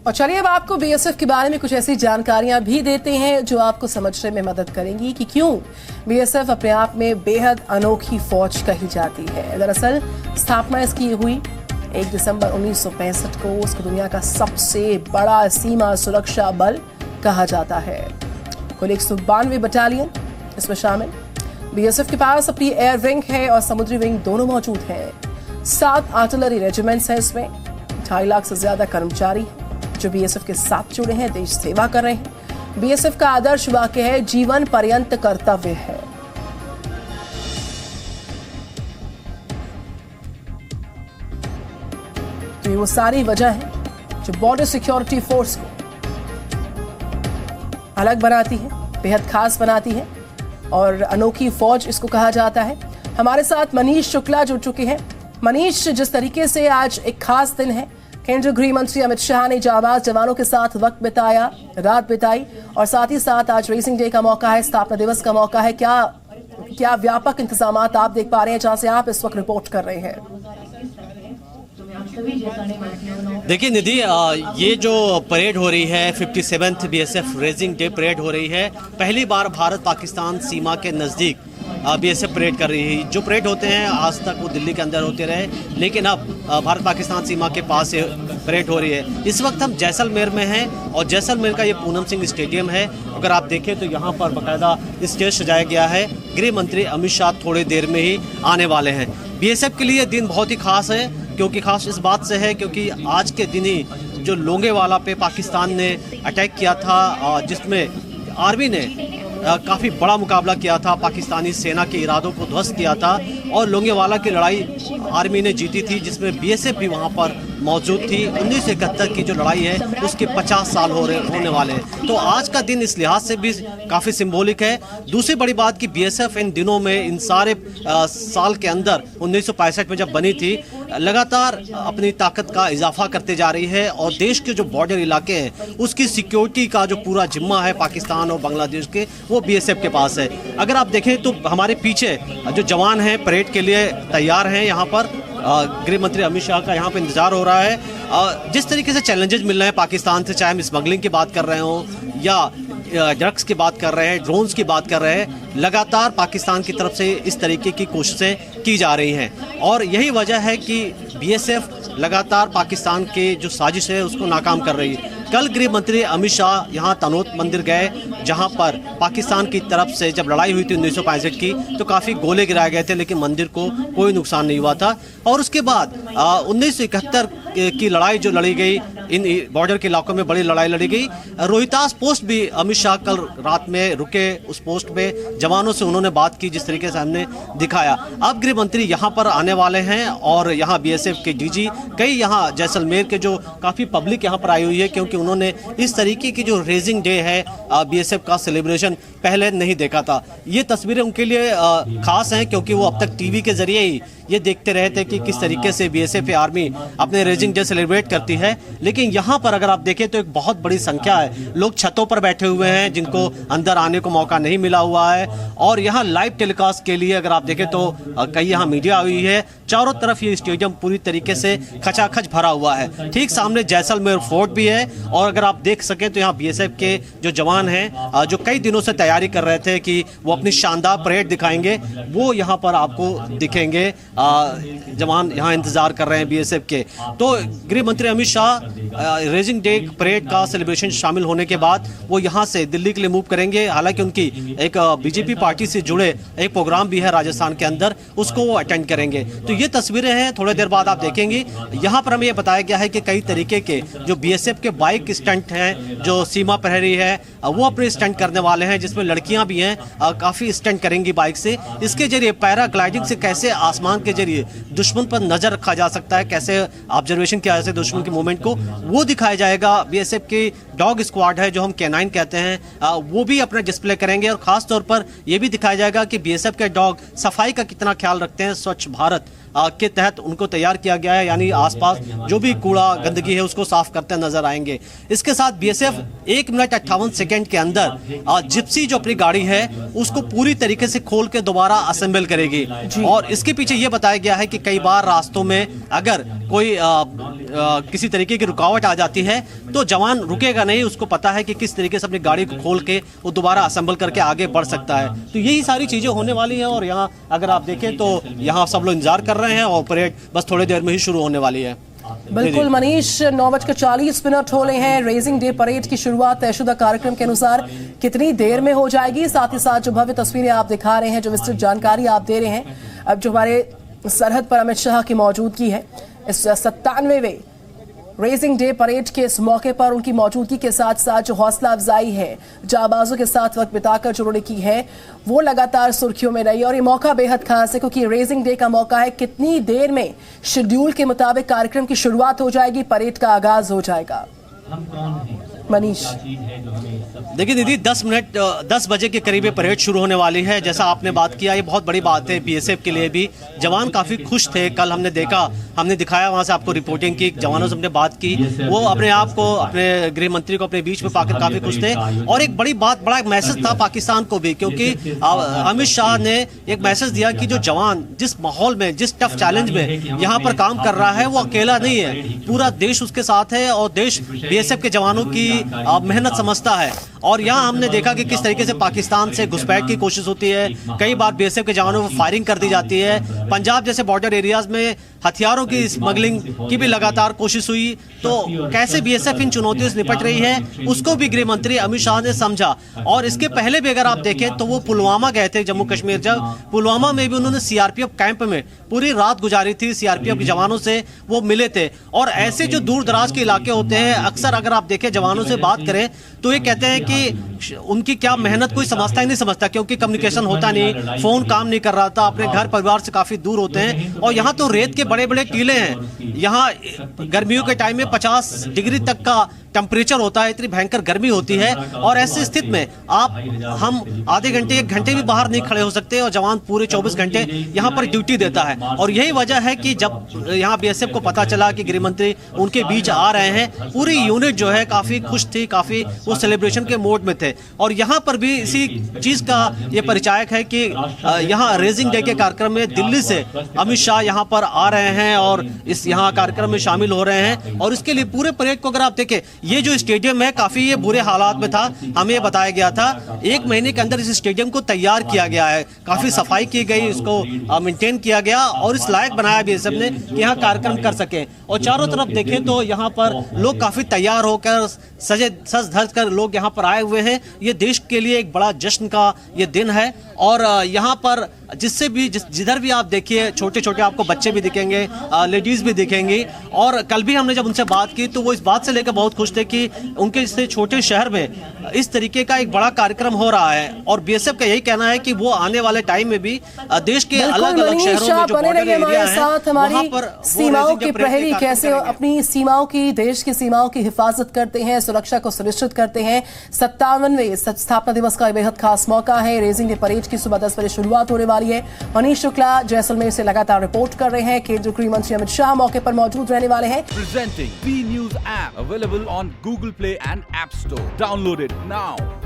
और चलिए अब आपको बीएसएफ के बारे में कुछ ऐसी जानकारियां भी देते हैं जो आपको समझने में मदद करेंगी कि क्यों बीएसएफ अपने आप में बेहद अनोखी फौज कही जाती है। दरअसल स्थापना इसकी हुई 1 दिसंबर 1965 को। उसको दुनिया का सबसे बड़ा सीमा सुरक्षा बल कहा जाता है। कुल 192 बटालियन इसमें शामिल। बीएसएफ के पास अपनी एयर विंग है और समुद्री विंग दोनों मौजूद हैं। 7 आर्टिलरी रेजिमेंट्स हैं इसमें। 2.5 लाख से ज्यादा कर्मचारी जो बीएसएफ के साथ जुड़े हैं, देश सेवा कर रहे हैं। बीएसएफ का आदर्श वाक्य है, जीवन पर्यंत कर्तव्य है। तो ये वो सारी वजह है जो बॉर्डर सिक्योरिटी फोर्स को अलग बनाती है, बेहद खास बनाती है और अनोखी फौज इसको कहा जाता है। हमारे साथ मनीष शुक्ला जुड़ चुके हैं। मनीष, जिस तरीके से आज एक खास दिन है, केंद्रीय गृह मंत्री अमित शाह ने जाबाज जवानों के साथ वक्त बिताया, रात बिताई और साथ ही साथ आज रेसिंग डे का मौका है, स्थापना दिवस का मौका है। क्या व्यापक इंतजाम आप देख पा रहे हैं जहां से आप इस वक्त रिपोर्ट कर रहे हैं? देखिए निधि, ये जो परेड हो रही है 57th BSF raising day parade हो रही है। पहली बार भारत पाकिस्तान सीमा के नज़दीक बीएसएफ परेड कर रही है। जो परेड होते हैं आज तक वो दिल्ली के अंदर होते रहे, लेकिन अब भारत पाकिस्तान सीमा के पास से परेड हो रही है। इस वक्त हम जैसलमेर में हैं और जैसलमेर का ये पूनम सिंह स्टेडियम है। अगर आप देखें तो यहाँ पर बाकायदा स्टेज सजाया गया है। गृह मंत्री अमित शाह थोड़ी देर में ही आने वाले हैं। बीएसएफ के लिए दिन बहुत ही खास है, क्योंकि खास इस बात से है क्योंकि आज के दिन ही जो लोंगेवाला पे पाकिस्तान ने अटैक किया था, जिसमें आर्मी ने काफ़ी बड़ा मुकाबला किया था, पाकिस्तानी सेना के इरादों को ध्वस्त किया था और लोंगेवाला की लड़ाई आर्मी ने जीती थी, जिसमें बीएसएफ भी वहाँ पर मौजूद थी। 1971 की जो लड़ाई है उसके 50 साल होने वाले हैं। तो आज का दिन इस लिहाज से भी काफ़ी सिंबॉलिक है। दूसरी बड़ी बात कि बीएसएफ इन दिनों में, इन सारे साल के अंदर 1965 में जब बनी थी, लगातार अपनी ताकत का इजाफा करते जा रही है और देश के जो बॉर्डर इलाके हैं उसकी सिक्योरिटी का जो पूरा जिम्मा है पाकिस्तान और बांग्लादेश के, वो बीएसएफ के पास है। अगर आप देखें तो हमारे पीछे जो जवान हैं परेड के लिए तैयार हैं। यहाँ पर गृह मंत्री अमित शाह का यहाँ पे इंतजार हो रहा है। जिस तरीके से चैलेंजेस मिल रहे हैं पाकिस्तान से, चाहे हम स्मगलिंग की बात कर रहे हो या ड्रग्स की बात कर रहे हैं, ड्रोन्स की बात कर रहे हैं, लगातार पाकिस्तान की तरफ से इस तरीके की कोशिशें की जा रही हैं और यही वजह है कि बीएसएफ लगातार पाकिस्तान के जो साजिश है उसको नाकाम कर रही है। कल गृह मंत्री अमित शाह यहाँ तनोत मंदिर गए, जहाँ पर पाकिस्तान की तरफ से जब लड़ाई हुई थी 1965 की तो काफ़ी गोले गिराए गए थे, लेकिन मंदिर को कोई नुकसान नहीं हुआ था। और उसके बाद 1971 की लड़ाई जो लड़ी गई, इन बॉर्डर के इलाकों में बड़ी लड़ाई लड़ी गई। रोहतास पोस्ट भी अमित शाह कल रात में रुके, उस पोस्ट पे जवानों से उन्होंने बात की, जिस तरीके से हमने दिखाया। अब गृह मंत्री यहाँ पर आने वाले हैं और यहाँ बीएसएफ के डीजी, कई यहाँ जैसलमेर के जो काफ़ी पब्लिक यहाँ पर आई हुई है, क्योंकि उन्होंने इस तरीके की जो रेजिंग डे है बीएसएफ का सेलिब्रेशन पहले नहीं देखा था। ये तस्वीरें उनके लिए खास हैं, क्योंकि वो अब तक टीवी के जरिए ही ये देखते रहे थे कि किस तरीके से बीएसएफ आर्मी अपने रेजिंग डे सेलिब्रेट करती है। लेकिन यहाँ पर अगर आप देखें तो एक बहुत बड़ी संख्या है, लोग छतों पर बैठे हुए हैं जिनको अंदर आने को मौका नहीं मिला हुआ है और यहाँ लाइव टेलीकास्ट के लिए अगर आप देखें तो कई यहाँ मीडिया हुई है। चारों तरफ ये स्टेडियम पूरी तरीके से खचाखच भरा हुआ है। ठीक सामने जैसलमेर फोर्ट भी है और अगर आप देख सकें तो यहाँ बीएसएफ के जो जवान हैं, जो कई दिनों से तैयारी कर रहे थे कि वो अपनी शानदार परेड दिखाएंगे, वो यहाँ पर आपको दिखेंगे। जवान यहाँ इंतजार कर रहे हैं बीएसएफ के। तो गृह मंत्री Amit Shah raising day parade का सेलिब्रेशन शामिल होने के बाद वो यहाँ से दिल्ली के लिए मूव करेंगे। हालांकि उनकी एक बीजेपी पार्टी से जुड़े एक प्रोग्राम भी है राजस्थान के अंदर, उसको वो अटेंड करेंगे। तो ये तस्वीरें हैं, थोड़ी देर बाद आप देखेंगे। यहाँ पर हमें ये बताया गया है कि कई तरीके के जो बीएसएफ के बाइक स्टंट हैं, जो सीमा प्रहरी है वो अपने स्टंट करने वाले हैं, जिसमें लड़कियां भी हैं, काफ़ी स्टंट करेंगी बाइक से। इसके जरिए पैराग्लाइडिंग से कैसे आसमान के जरिए दुश्मन पर नजर रखा जा सकता है, कैसे ऑब्जर्वेशन किया जाए दुश्मन के मूवमेंट को, वो दिखाया जाएगा। बीएसएफ की डॉग स्क्वाड है जो हम कैनाइन कहते हैं, वो भी अपना डिस्प्ले करेंगे और खास तौर पर यह भी दिखाया जाएगा कि बीएसएफ के डॉग सफाई का कितना ख्याल रखते हैं, स्वच्छ भारत के तहत उनको तैयार किया गया है, यानी आसपास जो भी कूड़ा गंदगी है उसको साफ करते नजर आएंगे। इसके साथ बीएसएफ 1 मिनट 58 सेकेंड के अंदर जिप्सी जो अपनी गाड़ी है उसको पूरी तरीके से खोल के दोबारा असेंबल करेगी। और इसके पीछे ये बताया गया है कि कई बार रास्तों में अगर कोई किसी तरीके की रुकावट आ जाती है तो जवान रुकेगा नहीं, उसको पता है कि किस तरीके से अपनी गाड़ी को खोल के वो दोबारा असेंबल करके आगे बढ़ सकता है। तो यही सारी चीजें होने वाली हैं और यहाँ अगर आप देखें तो यहाँ सब लोग इंतजार कर रहे हैं और परेड बस थोड़ी देर में ही शुरू होने वाली है। बिल्कुल मनीष, 9:40 हो रहे हैं। रेजिंग डे परेड की शुरुआत तयशुदा कार्यक्रम के अनुसार कितनी देर में हो जाएगी? साथ ही साथ जो भव्य तस्वीरें आप दिखा रहे हैं, जो विस्तृत जानकारी आप दे रहे हैं, अब जो हमारे सरहद पर अमित शाह की मौजूदगी है, इस 97वें रेजिंग डे परेड के इस मौके पर उनकी मौजूदगी के साथ साथ जो हौसला अफजाई है, जाबाजों के साथ वक्त बिताकर जो उन्होंने की है, वो लगातार सुर्खियों में रही। और ये मौका बेहद खास है क्योंकि रेजिंग डे का मौका है। कितनी देर में शेड्यूल के मुताबिक कार्यक्रम की शुरुआत हो जाएगी, परेड का आगाज हो जाएगा? मनीष, देखिए दीदी, 10 बजे के करीब परेड शुरू होने वाली है। जैसा आपने बात किया, ये बहुत बड़ी बात है बीएसएफ के लिए भी। जवान काफी खुश थे, कल हमने देखा, हमने दिखाया, वहां से आपको रिपोर्टिंग की, जवानों से हमने बात की, वो अपने आप को, अपने गृह मंत्री को अपने बीच में पाकर काफी खुश थे। और एक बड़ी बात, बड़ा एक मैसेज था पाकिस्तान को भी, क्योंकि अमित शाह ने एक मैसेज दिया कि जो जवान जिस माहौल में, जिस टफ चैलेंज में यहाँ पर काम कर रहा है वो अकेला नहीं है, पूरा देश उसके साथ है और देश बीएसएफ के जवानों की मेहनत समझता है। और यहाँ हमने देखा कि किस तरीके से पाकिस्तान से घुसपैठ की कोशिश होती है, कई बार बीएसएफ के जवानों को फायरिंग कर दी जाती है। पंजाब जैसे बॉर्डर एरियाज में हथियारों की स्मगलिंग की भी लगातार कोशिश हुई। तो कैसे बीएसएफ इन चुनौतियों से निपट रही है उसको भी गृह मंत्री अमित शाह ने समझा। और इसके पहले भी अगर आप देखें तो वो पुलवामा गए थे, जम्मू कश्मीर, जब पुलवामा में भी उन्होंने सीआरपीएफ कैंप में पूरी रात गुजारी थी, सीआरपीएफ के जवानों से वो मिले थे। और ऐसे जो दूर दराज के इलाके होते हैं, अक्सर अगर आप देखें जवानों से बात करें तो ये कहते हैं कि उनकी क्या मेहनत कोई समझता ही नहीं समझता, क्योंकि कम्युनिकेशन होता नहीं, फोन काम नहीं कर रहा था, अपने घर परिवार से काफी दूर होते हैं। और यहाँ तो रेत के बड़े बड़े टीले हैं, यहाँ गर्मियों के टाइम में 50 डिग्री तक का टेम्परेचर होता है, इतनी भयंकर गर्मी होती है। और ऐसी स्थिति में हम आधे घंटे 1 घंटे भी बाहर नहीं खड़े हो सकते और जवान पूरे 24 घंटे यहाँ पर ड्यूटी देता है। और यही वजह है कि जब यहाँ बीएसएफ को पता चला कि गृह मंत्री उनके बीच आ रहे हैं, पूरी यूनिट जो है काफी खुश थी, काफी वो सेलिब्रेशन के मोड में थे। और यहाँ पर भी इसी चीज का ये परिचायक है कि यहाँ रेजिंग डे के कार्यक्रम में दिल्ली से अमित शाह यहाँ पर आ रहे हैं और इस यहाँ कार्यक्रम में शामिल हो रहे हैं। और इसके लिए पूरे परेड को अगर आप देखें, ये जो स्टेडियम है काफी ये बुरे हालात में था, हमें ये बताया गया था 1 महीने के अंदर इस स्टेडियम को तैयार किया गया है, काफी सफाई की गई, इसको मेंटेन किया गया और इस लायक बनाया बीएसएफ ने कि यहाँ कार्यक्रम कर सके। और चारों तरफ देखें तो यहाँ पर लोग काफी तैयार होकर, सज धज कर लोग यहाँ पर आए हुए हैं। ये देश के लिए एक बड़ा जश्न का ये दिन है। और यहाँ पर जिधर भी आप देखिए, छोटे छोटे आपको बच्चे भी दिखेंगे, लेडीज भी दिखेंगी। और कल भी हमने जब उनसे बात की तो वो इस बात से लेकर बहुत खुश थे कि उनके इस छोटे शहर में इस तरीके का एक बड़ा कार्यक्रम हो रहा है। और बीएसएफ का यही कहना है कि वो आने वाले टाइम में भी देश के अलग अलग शहरों में जो बॉर्डर एरिया है वहां पर सीमाओं के प्रहरी कैसे अपनी सीमाओं की, देश की सीमाओं की हिफाजत करते हैं, सुरक्षा को सुनिश्चित करते हैं। 57वें स्थापना दिवस का बेहद खास मौका है। रेजिंग डे परेड की सुबह 10 बजे शुरुआत होने वाली है। मनीष शुक्ला जैसलमेर से लगातार रिपोर्ट कर रहे हैं। केंद्रीय गृह मंत्री अमित शाह मौके पर मौजूद रहने वाले हैं। Presenting B News app available on Google Play and App Store. Download it now.